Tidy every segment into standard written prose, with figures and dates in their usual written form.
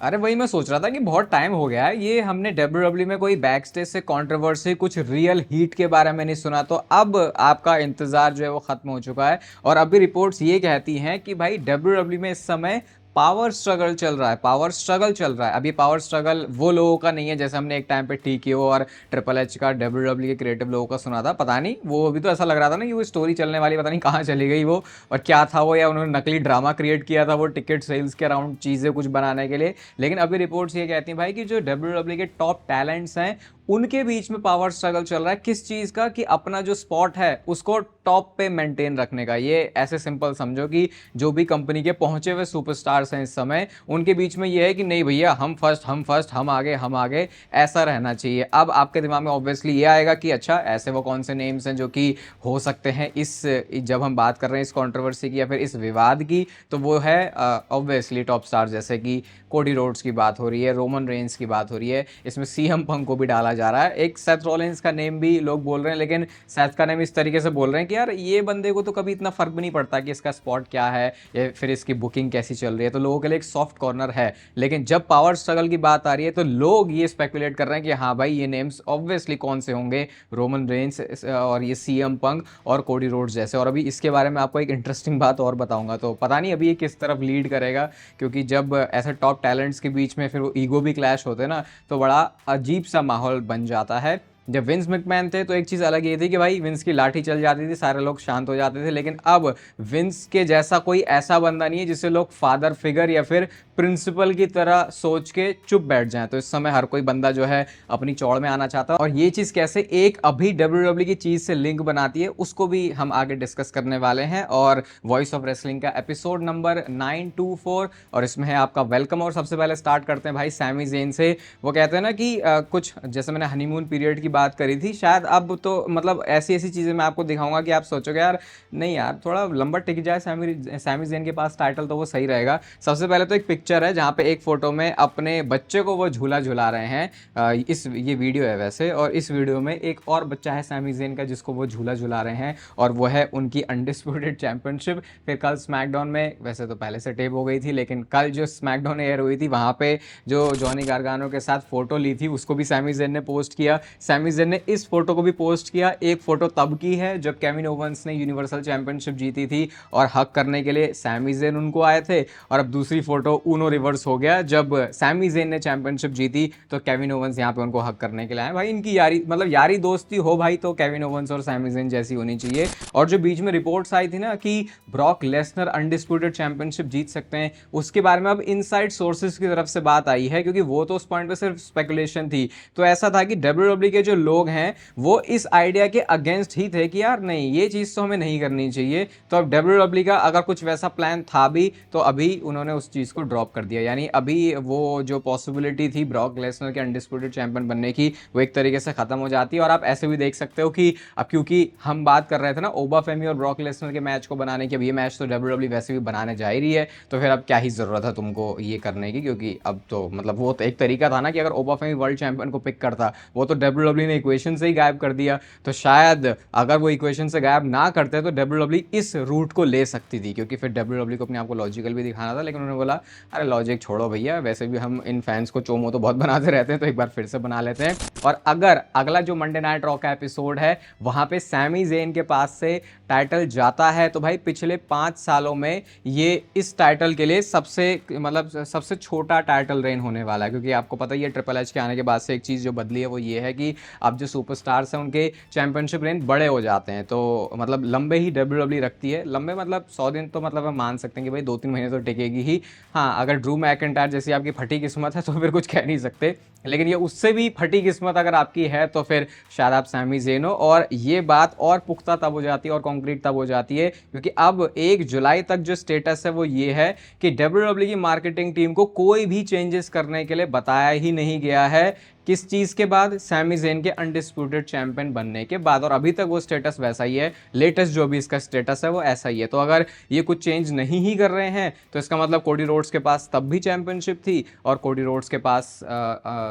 अरे वही मैं सोच रहा था कि बहुत टाइम हो गया है ये हमने डब्ल्यूडब्ल्यू में कोई बैक स्टेज से कंट्रोवर्सी कुछ रियल हीट के बारे में नहीं सुना, तो अब आपका इंतजार जो है वो खत्म हो चुका है। और अभी रिपोर्ट्स ये कहती हैं कि भाई डब्ल्यूडब्ल्यू में इस समय पावर स्ट्रगल चल रहा है, पावर स्ट्रगल चल रहा है। अभी पावर स्ट्रगल वो लोगों का नहीं है जैसे हमने एक टाइम पे टीकेओ और ट्रिपल एच का डब्ल्यूडब्ल्यू के क्रिएटिव लोगों का सुना था। पता नहीं वो अभी तो ऐसा लग रहा था ना कि वो स्टोरी चलने वाली पता नहीं कहाँ चली गई वो, और क्या था वो, या उन्होंने नकली ड्रामा क्रिएट किया था वो टिकट सेल्स के अराउंड चीज़ें कुछ बनाने के लिए। लेकिन अभी रिपोर्ट्स ये कहती हैं भाई कि जो डब्ल्यूडब्ल्यू के टॉप टैलेंट्स हैं उनके बीच में पावर स्ट्रगल चल रहा है। किस चीज़ का? कि अपना जो स्पॉट है उसको टॉप पे मेंटेन रखने का। ये ऐसे सिंपल समझो कि जो भी कंपनी के पहुंचे हुए सुपरस्टार्स हैं इस समय, उनके बीच में ये है कि नहीं भैया हम फर्स्ट, हम फर्स्ट, हम आगे, हम आगे, ऐसा रहना चाहिए। अब आपके दिमाग में ऑब्वियसली ये आएगा कि अच्छा ऐसे वो कौन से नेम्स हैं जो कि हो सकते हैं इस, जब हम बात कर रहे हैं इस कंट्रोवर्सी की या फिर इस विवाद की, तो वो है ऑब्वियसली टॉप स्टार, जैसे कि कोडी रोड्स की बात हो रही है, रोमन रेंस की बात हो रही है, इसमें सीएम पंक को भी डाला जा रहा है। एक सेथ रॉलिंस का नेम भी लोग बोल रहे हैं, लेकिन सेथ का नेम इस तरीके से बोल रहे हैं कि यार ये बंदे को तो कभी इतना फर्क भी नहीं पड़ता कि इसका स्पॉट क्या है या फिर इसकी बुकिंग कैसी चल रही है, तो लोगों के लिए एक सॉफ्ट कॉर्नर है। लेकिन जब पावर स्ट्रगल की बात आ रही है तो लोग ये स्पेकुलेट कर रहे हैं कि हाँ भाई ये नेम्स ऑब्वियसली कौन से होंगे, रोमन रेंस और ये सीएम पंक और कोडी रोड्स जैसे। और अभी इसके बारे में आपको एक इंटरेस्टिंग बात और बताऊंगा, तो पता नहीं अभी ये किस तरफ लीड करेगा, क्योंकि जब ऐसे टॉप टैलेंट्स के बीच में फिर वो ईगो भी क्लैश होते हैं ना, तो बड़ा अजीब सा माहौल बन जाता है। जब विंस मैकमैन थे तो एक चीज़ अलग ये थी कि भाई विंस की लाठी चल जाती थी, सारे लोग शांत हो जाते थे। लेकिन अब विंस के जैसा कोई ऐसा बंदा नहीं है जिसे लोग फादर फिगर या फिर प्रिंसिपल की तरह सोच के चुप बैठ जाएं। तो इस समय हर कोई बंदा जो है अपनी चौड़ में आना चाहता है, और ये चीज़ कैसे एक अभी डब्ल्यूडब्ल्यू की चीज़ से लिंक बनाती है उसको भी हम आगे डिस्कस करने वाले हैं। और वॉइस ऑफ रेसलिंग का एपिसोड नंबर 924, और इसमें है आपका वेलकम। और सबसे पहले स्टार्ट करते हैं भाई सैमी ज़ेन से। वो कहते हैं ना कि कुछ जैसे मैंने हनीमून पीरियड की बात करी थी, शायद अब तो मतलब ऐसी ऐसी चीज़ें मैं आपको दिखाऊंगा कि आप सोचोगे यार नहीं यार थोड़ा लंबा टिक जाए सैमी ज़ेन के पास टाइटल तो वो सही रहेगा। सबसे पहले तो एक पिक्चर है जहाँ पे एक फोटो में अपने बच्चे को वो झूला झुला रहे हैं। ये वीडियो है वैसे, और इस वीडियो में एक और बच्चा है सैमी ज़ेन का जिसको वो झूला झुला रहे हैं, और वो है उनकी अनडिस्प्यूटेड चैंपियनशिप। फिर कल स्मैकडाउन में, वैसे तो पहले से टेप हो गई थी, लेकिन कल जो स्मैकडाउन एयर हुई थी वहाँ पे जो जॉनी गार्गानो के साथ फोटो ली थी उसको भी सैमी ज़ेन ने पोस्ट किया। सैमी ज़ेन ने इस फोटो को भी पोस्ट किया। एक फोटो तब की है जब केविन ओवंस ने यूनिवर्सल चैंपियनशिप जीती थी और हक करने के लिए सैमी ज़ेन उनको आए थे, और अब दूसरी फोटो ऊनो रिवर्स हो गया, जब सैमी ज़ेन ने चैंपियनशिप जीती तो केविन ओवंस यहाँ पे उनको हक करने के लिए आए। भाई इनकी यारी मतलब यारी दोस्ती हो भाई तो केविन ओवंस और सैमी ज़ेन जैसी होनी चाहिए। और जो बीच में रिपोर्ट्स आई थी ना कि ब्रॉक लेसनर अनडिस्प्यूटेड चैंपियनशिप जीत सकते हैं, उसके बारे में अब इनसाइड सोर्सेज की तरफ से बात आई है, क्योंकि वो तो उस पॉइंट पे सिर्फ स्पेकुलेशन थी। तो ऐसा था कि डब्ल्यूडब्ल्यू के जो लोग हैं वो इस आइडिया के अगेंस्ट ही थे कि यार नहीं ये चीज़ तो हमें नहीं करनी चाहिए। तो अब डब्ल्यूडब्ल्यू का अगर कुछ वैसा प्लान था भी तो अभी उन्होंने उस चीज़ को ड्रॉप कर दिया, यानी अभी वो जो पॉसिबिलिटी थी ब्रॉक लेसनर के अनडिस्प्यूटेड चैंपियन बनने की वो एक तरीके से खत्म हो जाती है। और आप ऐसे भी देख सकते हो कि अब क्योंकि हम बात कर रहे थे ना ओबा फेमी और ब्रॉक लेसनर के मैच को बनाने की, अब ये मैच तो डब्ल्यूडब्ल्यू वैसे भी बनाने जा ही रही है, तो फिर अब क्या ही ज़रूरत है तुमको ये करने की, क्योंकि अब तो मतलब वो तो एक तरीका था ना कि अगर ओबा फेमी वर्ल्ड चैंपियन को पिक करता, वो तो डब्ल्यूडब्ल्यू ने इक्वेशन से ही गायब कर दिया। तो शायद अगर वो इक्वेशन से गायब ना करते तो डब्ल्यूडब्ल्यू इस रूट को ले सकती थी, क्योंकि फिर डब्ल्यूडब्ल्यू को अपने आप को लॉजिकल भी दिखाना था। लेकिन उन्होंने बोला अरे लॉजिक छोड़ो भैया, वैसे भी हम इन फैंस को चोमो तो बहुत बनाते रहते हैं, तो एक बार फिर से बना लेते हैं। और अगर अगला जो मंडे नाइट रॉ का एपिसोड है वहाँ पे सैमी ज़ेन के पास से टाइटल जाता है, तो भाई पिछले 5 सालों में ये इस टाइटल के लिए सबसे मतलब सबसे छोटा टाइटल रेन होने वाला है। क्योंकि आपको पता ही है ट्रिपल एच के आने के बाद से एक चीज़ जो बदली है वो ये है कि अब जो सुपरस्टार्स हैं उनके चैंपियनशिप रेन बड़े हो जाते हैं, तो मतलब लंबे ही डब्ल्यूडब्ल्यू रखती है। लंबे मतलब 100 दिन तो मतलब हम मान सकते हैं कि भाई 2-3 महीने तो टिकेगी ही। हाँ अगर ड्रू मैकिंटायर जैसी आपकी फटी किस्मत है तो फिर कुछ कह नहीं सकते, लेकिन ये उससे भी फटी किस्मत अगर आपकी है तो फिर शायद आप सैमी ज़ेन हो। और ये बात और पुख्ता तब हो जाती है और कॉन्क्रीट तब हो जाती है क्योंकि अब 1 जुलाई तक जो स्टेटस है वो ये है कि डब्ल्यूडब्ल्यू की मार्केटिंग टीम को कोई भी चेंजेस करने के लिए बताया ही नहीं गया है। किस चीज़ के बाद? सैमी ज़ेन के अनडिस्प्यूटेड चैंपियन बनने के बाद, और अभी तक वो स्टेटस वैसा ही है। लेटेस्ट जो भी इसका स्टेटस है वो ऐसा ही है। तो अगर ये कुछ चेंज नहीं ही कर रहे हैं तो इसका मतलब कोडी रोड्स के पास तब भी चैंपियनशिप थी और कोडी रोड्स के पास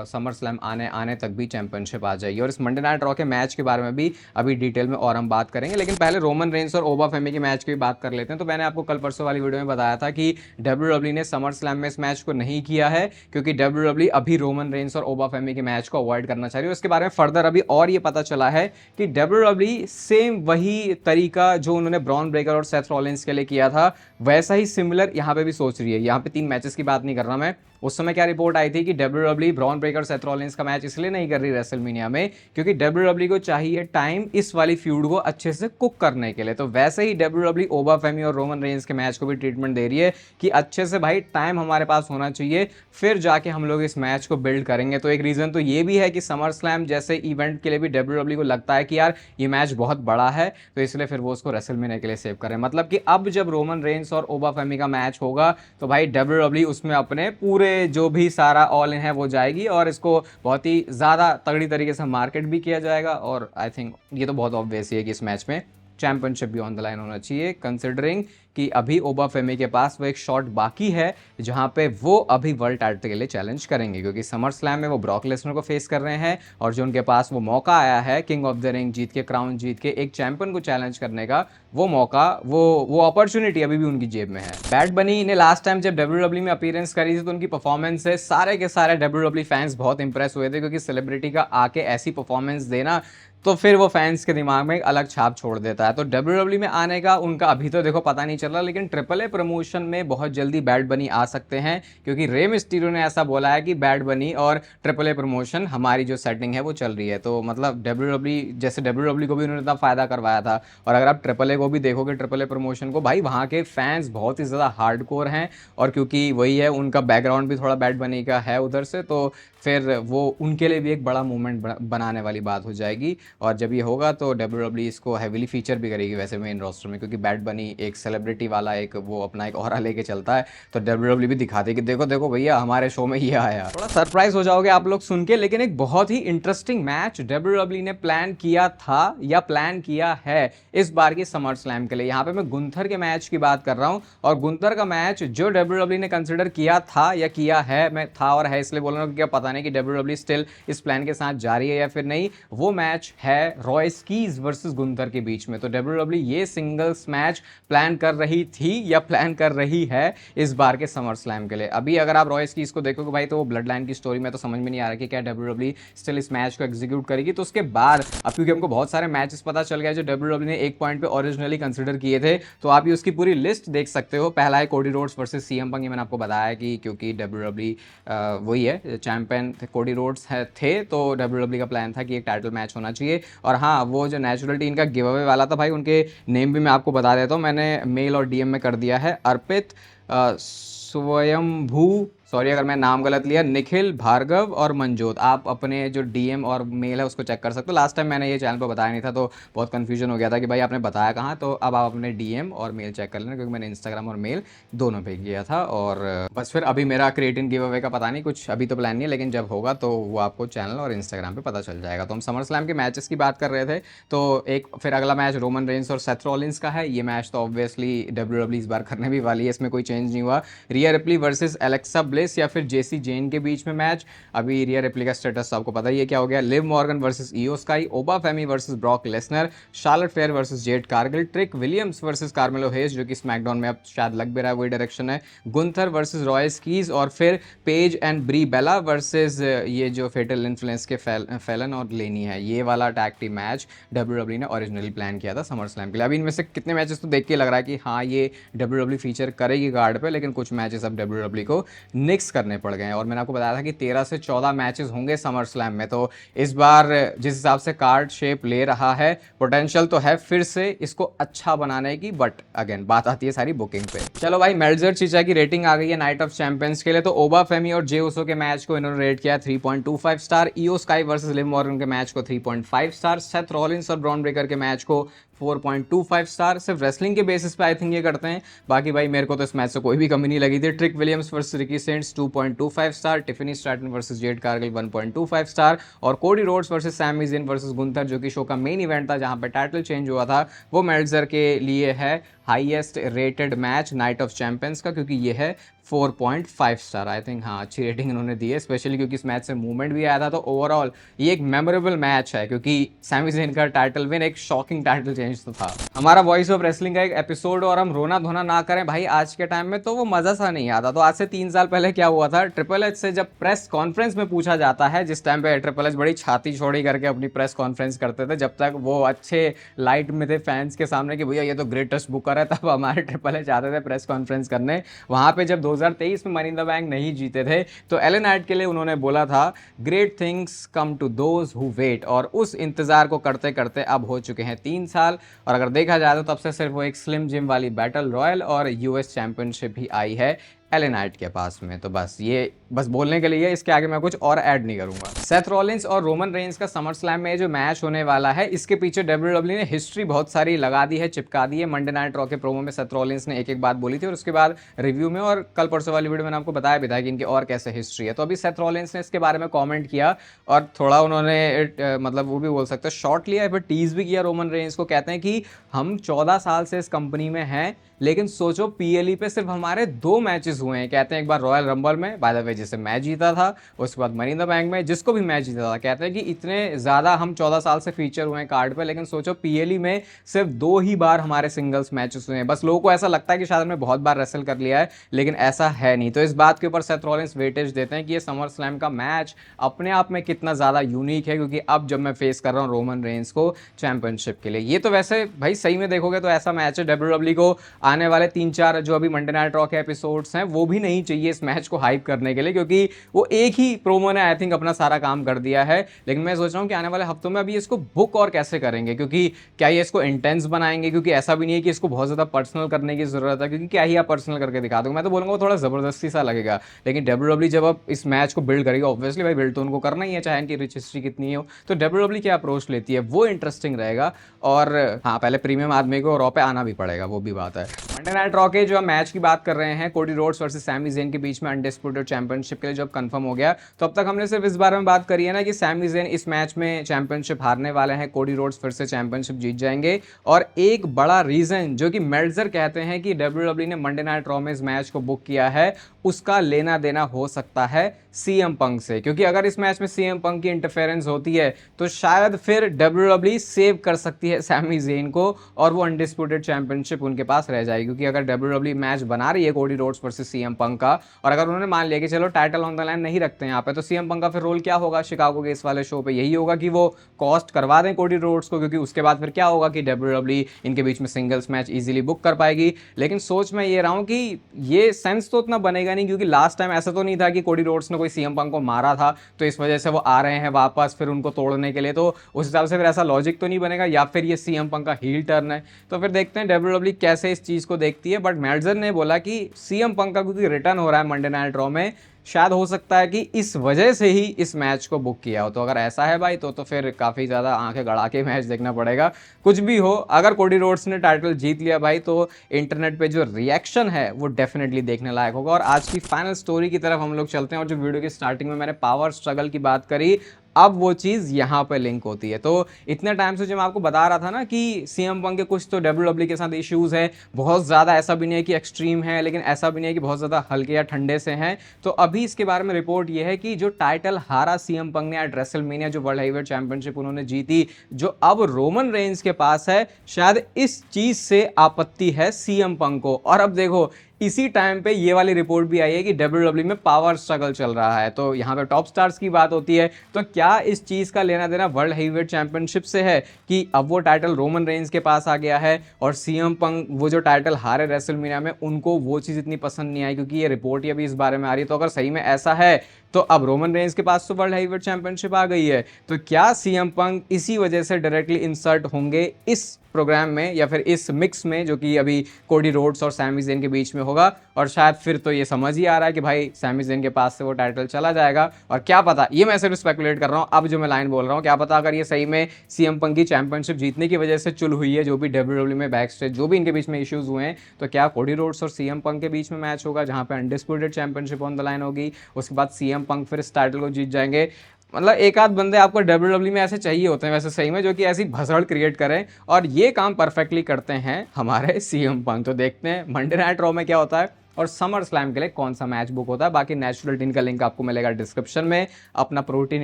समर स्लैम आने आने तक भी चैंपियनशिप आ जाएगी। और इस मंडे नाइट रॉ के मैच के बारे में भी अभी डिटेल में और हम बात करेंगे, लेकिन पहले रोमन रेंस और ओबा फेमी के मैच की भी बात कर लेते हैं। तो मैंने आपको कल परसों वाली वीडियो में बताया था कि डब्ल्यूडब्ल्यू ने समर स्लैम में इस मैच को नहीं किया है क्योंकि डब्ल्यूडब्ल्यू अभी रोमन रेंस और ओबा फेमी के मैच को अवॉइड करना चाह रही है। उसके बारे में फर्दर अभी और ये पता चला है कि डब्ल्यूडब्ल्यू सेम वही तरीका जो उन्होंने ब्रॉन ब्रेकर और सेथ रॉलिंस के लिए किया था वैसा ही सिमिलर यहाँ पे भी सोच रही है। यहाँ पे 3 मैचेस की बात नहीं कर रहा मैं। उस समय क्या रिपोर्ट आई थी कि WW Bron Breakker Seth Rollins का मैच इसलिए नहीं कर रही रेसलमेनिया में क्योंकि डब्ल्यूडब्ल्यू को चाहिए टाइम इस वाली फ्यूड को अच्छे से कुक करने के लिए। तो वैसे ही डब्ल्यूडब्ल्यू ओबा फेमी और रोमन रेंस के मैच को भी ट्रीटमेंट दे रही है कि अच्छे से भाई टाइम हमारे पास होना चाहिए, फिर जाके हम लोग इस मैच को बिल्ड करेंगे। तो एक रीजन तो ये भी है कि समर स्लैम जैसे इवेंट के लिए भी डब्ल्यूडब्ल्यू को लगता है कि यार ये मैच बहुत बड़ा है, तो इसलिए फिर वो उसको रेसलमेनिया के लिए सेव करें। मतलब कि अब जब रोमन रेंस और ओबा फेमी का मैच होगा तो भाई डब्ल्यूडब्ल्यू उसमें अपने पूरे जो भी सारा ऑल इन है वो जाएगी और इसको बहुत ही ज़्यादा तगड़ी तरीके से मार्केट भी किया जाएगा। और आई थिंक ये तो बहुत ऑब्वियस ही है कि इस मैच में चैंपियनशिप भी ऑन द लाइन होना चाहिए, कंसिडरिंग कि अभी ओबा फेमी के पास वो एक शॉट बाकी है जहां पे वो अभी वर्ल्ड टाइटल के लिए चैलेंज करेंगे क्योंकि समर स्लैम में वो ब्रॉक लेसनर को फेस कर रहे हैं और जो उनके पास वो मौका आया है किंग ऑफ द रिंग जीत के, क्राउन जीत के एक चैंपियन को चैलेंज करने का, वो मौका, वो अपॉर्चुनिटी अभी भी उनकी जेब में है। बैड बनी ने लास्ट टाइम जब डब्ल्यूडब्ल्यू में अपीयरेंस करी थी तो उनकी परफॉर्मेंस से सारे के सारे डब्ल्यूडब्ल्यू फैंस बहुत इंप्रेस हुए थे क्योंकि सेलिब्रिटी का आके ऐसी परफॉर्मेंस देना तो फिर वो फैंस के दिमाग में एक अलग छाप छोड़ देता है। तो डब्ल्यूडब्ल्यू में आने का उनका अभी तो देखो पता नहीं चल रहा, लेकिन ट्रिपल ए प्रमोशन में बहुत जल्दी बैड बनी आ सकते हैं क्योंकि रे मिस्टीरियो ने ऐसा बोला है कि बैड बनी और ट्रिपल ए प्रमोशन हमारी जो सेटिंग है वो चल रही है। तो मतलब डब्ल्यूडब्ल्यू जैसे डब्ल्यूडब्ल्यू को भी उन्होंने इतना फायदा करवाया था और अगर आप ट्रिपल ए को भी देखोगे, ट्रिपल ए प्रमोशन को, भाई वहाँ के फैंस बहुत ही ज़्यादा हार्डकोर हैं और क्योंकि वही है उनका बैकग्राउंड भी थोड़ा बैड बनी का है उधर से, तो फिर वो उनके लिए भी एक बड़ा मूवमेंट बनाने वाली बात हो जाएगी। और जब ये होगा तो डब्ल्यूडब्ल्यू इसको हैवीली फीचर भी करेगी वैसे मेन रोस्टर में क्योंकि बैड बनी एक सेलिब्रिटी वाला एक वो अपना एक ऑरा लेके चलता है। तो डब्ल्यूडब्ल्यू भी दिखाती है कि देखो देखो भैया हमारे शो में ये आया। थोड़ा सरप्राइज हो जाओगे आप लोग सुन के, लेकिन एक बहुत ही इंटरेस्टिंग मैच डब्ल्यूडब्ल्यू ने प्लान किया था या प्लान किया है इस बार की समर स्लैम के लिए। यहाँ पे मैं गुंथर के मैच की बात कर रहा हूँ और गुंथर का मैच जो डब्ल्यूडब्ल्यू ने कंसिडर किया था या किया है, मैं था और है इसलिए बोल रहा हूँ कि पता नहीं कि डब्ल्यूडब्ल्यू स्टिल इस प्लान के साथ जारी है या फिर नहीं। वो मैच है रॉयस कीज वर्सेस गुंथर के बीच में। तो डब्ल्यूडब्ल्यू ये सिंगल्स मैच प्लान कर रही थी या प्लान कर रही है इस बार के समर स्लैम के लिए। अभी अगर आप रॉयस कीज को देखोगे भाई तो वो ब्लड लाइन की स्टोरी में तो समझ में नहीं आ रहा कि क्या डब्ल्यूडब्ल्यू स्टिल इस मैच को एग्जीक्यूट करेगी। तो उसके बाद अब क्योंकि हमको बहुत सारे मैचेस पता चल गया जो डब्ल्यूडब्ल्यू ने एक पॉइंट पे ओरिजिनली कंसिडर किए थे, तो आप ये उसकी पूरी लिस्ट देख सकते हो। पहला है कोडी रोड्स वर्सेस सीएम पंग, ये मैंने आपको बताया कि क्योंकि डब्ल्यूडब्ल्यू वही है चैंपियन कोडी रोड्स थे तो डब्ल्यूडब्ल्यू का प्लान था कि एक टाइटल मैच होना चाहिए। और हाँ, वो जो नेचुरल टीम का गिव अवे वाला था भाई, उनके नेम भी मैं आपको बता देता हूँ, मैंने मेल और डीएम में कर दिया है। अर्पित, स्वयंभू, सॉरी अगर मैं नाम गलत लिया, निखिल, भार्गव और मनजोत। आप अपने जो डीएम और मेल है उसको चेक कर सकते हो। लास्ट टाइम मैंने ये चैनल पर बताया नहीं था तो बहुत कन्फ्यूजन हो गया था कि भाई आपने बताया कहाँ, तो अब आप अपने डीएम और मेल चेक कर लेना क्योंकि मैंने इंस्टाग्राम और मेल दोनों पे किया था। और बस फिर अभी मेरा क्रिएटिन गिव अवे का पता नहीं, कुछ अभी तो प्लान नहीं है, लेकिन जब होगा तो वो आपको चैनल और इंस्टाग्राम पर पता चल जाएगा। तो हम समर स्लैम के मैचेस की बात कर रहे थे, तो एक फिर अगला मैच रोमन रेंस और सेथ रॉलिंस का है। ये मैच तो ऑब्वियसली डब्ल्यूडब्ल्यू इस बार करने भी वाली है, इसमें कोई चेंज नहीं हुआ। रिया रिप्ली वर्सेस एलेक्सा ब्लिस या फिर जेसी जेन के बीच में मैच। अभी रिया रिप्ली का स्टेटस आपको पता ही है क्या हो गया। Liv Morgan versus Iyo Sky, Oba Femi versus Brock Lesnar, Charlotte Flair versus Jade Cargill, Trick Williams versus Carmelo Hayes जो कि स्मैकडाउन में अब शायद लग भी रहा है वही डायरेक्शन है, गुंथर वर्सेस रॉयस कीज, और फिर Paige and Brie Bella versus ये जो फेटल इन्फ्लुएंस के फेलन और लेनी है। ये वाला टैग टीम मैच डब्ल्यूडब्ल्यू ने ओरिजिनली प्लान किया था समर स्लैम के लिए। अभी इनमें से कितने मैचेस तो देख के लग रहा है कि हाँ ये डब्ल्यूडब्ल्यू फीचर करेगी कार्ड पे, लेकिन कुछ मैचेस अब डब्ल्यूडब्ल्यू को निक्स करने पड़ गए हैं। और मैंने आपको बताया था कि 13 से 14 मैचेस होंगे समर स्लैम में, तो इस बार जिस हिसाब से कार्ड शेप ले रहा है पोटेंशियल तो है फिर से इसको अच्छा बनाने की, बट अगेन बात आती है सारी बुकिंग पे। चलो भाई, मेल्जर चीचा की रेटिंग आ गई है नाइट ऑफ चैंपियंस के लिए। तो ओबा फेमी और जे उसो के मैच को इन्होंने रेट किया 3.25 star, Io Sky versus Liv Morgan के मैच को 3.5 स्टार, सेथ रॉलिंस और ब्रॉन ब्रेकर के मैच को 4.25 स्टार। सिर्फ रेसलिंग के बेसिस पे आई थिंक ये करते हैं, बाकी भाई मेरे को तो इस मैच से कोई भी कमी नहीं लगी थी। Trick Williams versus Ricky Saints 2.25 star, Tiffany Stratton versus Jade Cargill 1.25 star, और Cody Rhodes versus Sami Zayn versus Gunther जो कि शो का मेन इवेंट था जहां पे टाइटल चेंज हुआ था, वो मेल्जर के लिए है highest rated match night of champions का, क्योंकि ये है 4.5 स्टार। आई थिंक हाँ, अच्छी रेटिंग इन्होंने दी है, स्पेशली क्योंकि इस मैच से मूवमेंट भी आया था। तो ओवरऑल ये एक मेमोरेबल मैच है, क्योंकि सैमी ज़ेन का टाइटल विन एक शॉकिंग टाइटल चेंज तो था। हमारा वॉइस ऑफ रेसलिंग का एक एपिसोड और हम रोना धोना ना करें भाई आज के टाइम में, तो वो मजा सा नहीं आता। तो आज से 3 साल पहले क्या हुआ था, ट्रिपल एच से जब प्रेस कॉन्फ्रेंस में पूछा जाता है, जिस टाइम पे ट्रिपल एच बड़ी छाती छोड़ी करके अपनी प्रेस कॉन्फ्रेंस करते थे, जब तक वो अच्छे लाइट में थे फैंस के सामने कि भैया ये तो ग्रेटेस्ट बुकर है, तब हमारे ट्रिपल एच आते थे प्रेस कॉन्फ्रेंस करने। वहां पे जब 2023 में मनी इन द बैंक नहीं जीते थे, तो एलन नाइट के लिए उन्होंने बोला था, great things come to those who wait. और उस इंतजार को करते करते अब हो चुके हैं 3 साल। और अगर देखा जाए तो तब से सिर्फ वो एक स्लिम जिम वाली बैटल रॉयल और यूएस चैंपियनशिप भी आई है एलन नाइट के पास में। तो बस बोलने के लिए, इसके आगे मैं कुछ और ऐड नहीं करूंगा। सेथ रॉलिंस और रोमन रेंस का समर स्लैम में जो मैच होने वाला है, इसके पीछे डब्ल्यूडब्ल्यू ने हिस्ट्री बहुत सारी लगा दी है, चिपका दी है। मंडे नाइट रॉ के प्रोमो में सेथ रॉलिंस ने एक एक बात बोली थी, और उसके बाद रिव्यू में और कल परसों वाली वीडियो में मैंने आपको बताया भी था कि इनकी और कैसे हिस्ट्री है। तो अभी सेथ रॉलिंस ने इसके बारे में कॉमेंट किया, और थोड़ा उन्होंने मतलब वो भी बोल सकते हैं शॉर्ट लिया, फिर टीज भी किया रोमन रेंस को। कहते हैं कि हम 14 साल से इस कंपनी में हैं, लेकिन सोचो पीएलई पे सिर्फ हमारे 2 मैचेस हुए हैं। कहते हैं एक बार रॉयल रंबल में, बाय द वे जिसे मैच जीता था, उसके बाद मनी इन द बैंक में जिसको भी मैच जीता था। कहते हैं कि इतने ज़्यादा हम 14 साल से फीचर हुए हैं कार्ड पे, लेकिन सोचो पीएलई में सिर्फ 2 ही बार हमारे सिंगल्स मैचेस हुए हैं। बस लोगों को ऐसा लगता है कि शायद हमने बहुत बार रेसल कर लिया है, लेकिन ऐसा है नहीं। तो इस बात के ऊपर सेथ रॉलिंस वेटेज देते हैं कि ये समर स्लैम का मैच अपने आप में कितना ज़्यादा यूनिक है, क्योंकि अब जब मैं फेस कर रहा हूँ रोमन रेंस को चैंपियनशिप के लिए। ये तो वैसे भाई सही में देखोगे तो ऐसा मैच है, डब्ल्यूडब्ल्यू को आने वाले 3-4 जो अभी मंडे नाइट रॉ के एपिसोड्स हैं, वो भी नहीं चाहिए इस मैच को हाइप करने के लिए, क्योंकि वो एक ही प्रोमो ने आई थिंक अपना सारा काम कर दिया है। लेकिन मैं सोच रहा हूँ कि आने वाले हफ्तों में अभी इसको बुक और कैसे करेंगे, क्योंकि क्या ये इसको इंटेंस बनाएंगे, क्योंकि ऐसा भी नहीं है कि इसको बहुत ज़्यादा पर्सनल करने की जरूरत है, क्योंकि क्या ही आप पर्सनल करके दिखा दोगे। मैं तो बोलूँगा वो थोड़ा ज़बरदस्ती सा लगेगा। लेकिन डब्ल्यूडब्ल्यू जब अब इस मैच को बिल्ड करेगा, ऑब्वियसली भाई बिल्ड तो उनको करना ही है, चाहे इनकी रिच हिस्ट्री कितनी हो। तो डब्ल्यूडब्ल्यू क्या अप्रोच लेती है वो इंटरेस्टिंग रहेगा। और हाँ, पहले प्रीमियम आदमी को रॉ पे आना भी पड़ेगा, वो भी बात है। मंडे नाइट रॉ के जो मैच की बात कर रहे हैं, कोडी रोड्स वर्सेस सैमी ज़ेन के बीच में अनडिस्प्यूटेड चैंपियनशिप के लिए जब कंफर्म हो गया, तो अब तक हमने सिर्फ इस बारे में बात करी है ना कि सैमी ज़ेन इस मैच में चैंपियनशिप हारने वाले हैं, कोडी रोड्स फिर से चैंपियनशिप जीत जाएंगे। और एक बड़ा रीजन जो कि मेल्जर कहते हैं कि डब्ल्यूडब्ल्यू ने मंडे नाइट रॉ में इस मैच को बुक किया है, उसका लेना देना हो सकता है सीएम पंक से। क्योंकि अगर इस मैच में सीएम पंक की इंटरफेरेंस होती है, तो शायद फिर डब्ल्यूडब्ल्यू सेव कर सकती है सैमी ज़ेन को, और वो अनडिस्प्यूटेड चैंपियनशिप उनके पास रह जाएगी। क्योंकि अगर डब्ल्यूडब्ल्यू मैच बना रही है कोडी रोड्स वर्सेस सीएम पंक का, और अगर उन्होंने मान लिया कि चलो टाइटल ऑन द लाइन नहीं रखते हैं यहाँ पे, तो सीएम पंक का फिर रोल क्या होगा शिकागो के इस वाले शो पे? यही होगा कि वो कॉस्ट करवा दें कोडी रोड्स को, क्योंकि उसके बाद फिर क्या होगा कि डब्ल्यूडब्ल्यू इनके बीच में सिंगल्स मैच इजीली बुक कर पाएगी। लेकिन सोच मैं ये रहा हूँ कि ये सेंस तो उतना बनेगा नहीं, क्योंकि लास्ट टाइम ऐसा तो नहीं था कि कोडी रोड्स ने कोई सीएम पंक को मारा था, तो इस वजह से वो आ रहे हैं वापस फिर उनको तोड़ने के लिए। तो उस हिसाब से फिर ऐसा लॉजिक तो नहीं बनेगा, या फिर ये सीएम पंक का हील टर्न है। तो फिर देखते हैं डब्ल्यूडब्ल्यू कैसे इस चीज़ को देखती है। बट मेल्जर ने बोला कि सीएम पंक का क्योंकि रिटर्न हो रहा है मंडे नाइट रॉ में, शायद हो सकता है कि इस वजह से ही इस मैच को बुक किया हो। तो अगर ऐसा है भाई, तो फिर काफ़ी ज़्यादा आंखें गड़ा के मैच देखना पड़ेगा। कुछ भी हो, अगर कोडी रोड्स ने टाइटल जीत लिया भाई, तो इंटरनेट पे जो रिएक्शन है वो डेफिनेटली देखने लायक होगा। और आज की फाइनल स्टोरी की तरफ हम लोग चलते हैं। और जो वीडियो की स्टार्टिंग में मैंने पावर स्ट्रगल की बात करी, अब वो चीज़ यहाँ पे लिंक होती है। तो इतने टाइम से जो मैं आपको बता रहा था ना कि सीएम पंक के कुछ तो डब्ल्यूडब्ल्यू के साथ इश्यूज हैं, बहुत ज़्यादा ऐसा भी नहीं है कि एक्सट्रीम है, लेकिन ऐसा भी नहीं है कि बहुत ज़्यादा हल्के या ठंडे से हैं। तो अभी इसके बारे में रिपोर्ट ये है कि जो टाइटल हारा सीएम पंक ने एट रेसलमेनिया, जो वर्ल्ड हेवीवेट चैंपियनशिप उन्होंने जीती, जो अब रोमन रेंस के पास है, शायद इस चीज़ से आपत्ति है सीएम पंक को। और अब देखो इसी टाइम पे ये वाली रिपोर्ट भी आई है कि डब्ल्यूडब्ल्यू में पावर स्ट्रगल चल रहा है। तो यहाँ पे टॉप स्टार्स की बात होती है, तो क्या इस चीज़ का लेना देना वर्ल्ड हेवीवेट चैंपियनशिप से है कि अब वो टाइटल रोमन रेंस के पास आ गया है, और सीएम पंक वो जो टाइटल हारे रेसलमेनिया में, उनको वो चीज़ इतनी पसंद नहीं आई, क्योंकि ये रिपोर्ट ही अभी इस बारे में आ रही है। तो अगर सही में ऐसा है, तो अब रोमन रेंस के पास तो वर्ल्ड हेवीवेट चैंपियनशिप आ गई है, तो क्या सीएम पंक इसी वजह से डायरेक्टली इंसर्ट होंगे इस प्रोग्राम में, या फिर इस मिक्स में जो कि अभी कोडी रोड्स और सैमी ज़ेन के बीच में होगा? और शायद फिर तो ये समझ ही आ रहा है कि भाई सैमी ज़ेन के पास से वो टाइटल चला जाएगा। और क्या पता, ये मैं सिर्फ स्पेकुलेट कर रहा हूँ, अब जो मैं लाइन बोल रहा हूँ, क्या पता अगर ये सही में सीएम पंक की चैंपियनशिप जीतने की वजह से चुल हुई है, जो भी डब्ल्यूडब्ल्यू में बैक स्टेज जो भी इनके बीच में इश्यूज हुए हैं, तो क्या कोडी रोड्स और सीएम पंक के बीच में मैच होगा जहाँ पे undisputed championship on the line होगी? उसके बाद सीएम पंक फिर इस टाइटल को जीत जाएंगे। मतलब एक आध बंदे आपको डब्ल्यूडब्ल्यू में ऐसे चाहिए होते हैं वैसे सही में, जो कि ऐसी भसड़ क्रिएट करें, और ये काम परफेक्टली करते हैं हमारे सीएम पंक। तो देखते हैं मंडे नाइट रॉ में क्या होता है। और समर स्लैम के लिए कौन सा मैच बुक होता है। बाकी नेचुरल टीन का लिंक आपको मिलेगा डिस्क्रिप्शन में। अपना प्रोटीन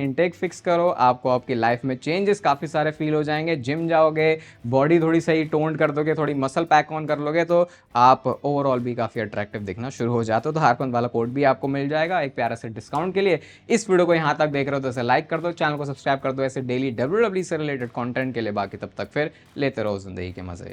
इंटेक फिक्स करो, आपको आपकी लाइफ में चेंजेस काफ़ी सारे फील हो जाएंगे। जिम जाओगे, बॉडी थोड़ी सही टोन कर दोगे, थोड़ी मसल पैक ऑन कर लोगे तो आप ओवरऑल भी काफ़ी अट्रैक्टिव दिखना शुरू हो जाते हो। तो हारपन वाला कोड भी आपको मिल जाएगा एक प्यारा से डिस्काउंट के लिए। इस वीडियो को यहाँ तक देख रहे हो तो इसे लाइक कर दो, चैनल को सब्सक्राइब कर दो ऐसे डेली WWE से रिलेटेड कंटेंट के लिए। बाकी तब तक फिर लेते रहो जिंदगी के मजे।